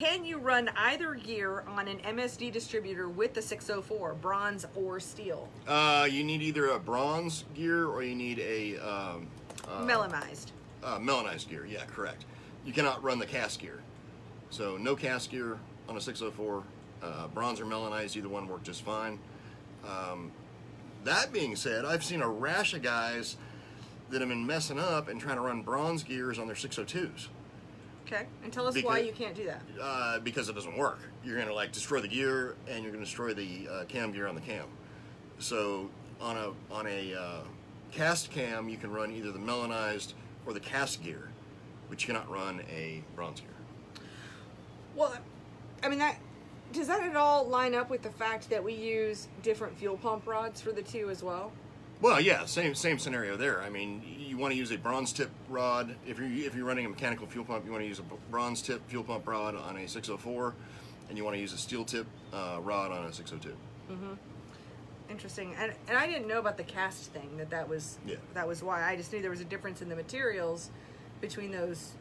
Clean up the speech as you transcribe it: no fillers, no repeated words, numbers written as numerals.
Can you run either gear on an MSD distributor with the 604, bronze or steel? You need either a bronze gear or you need a Melanized. Melanized gear. Yeah, correct. You cannot run the cast gear. So no cast gear on a 604. Bronze or melanized, either one work just fine. That being said, I've seen a rash of guys that have been messing up and trying to run bronze gears on their 602s. Okay, and tell us why you can't do that. Because it doesn't work. You're going to like destroy the gear, and you're going to destroy the cam gear on the cam. So on a cast cam, you can run either the melanized or the cast gear, but you cannot run a bronze gear. Well, I mean, does that at all line up with the fact that we use different fuel pump rods for the two as well? Well, yeah, same scenario there. I mean, you want to use a bronze tip rod. If you're running a mechanical fuel pump, you want to use a bronze tip fuel pump rod on a 604, and you want to use a steel tip rod on a 602. Mm-hmm. Interesting. And I didn't know about the cast thing, that was why. I just knew there was a difference in the materials between those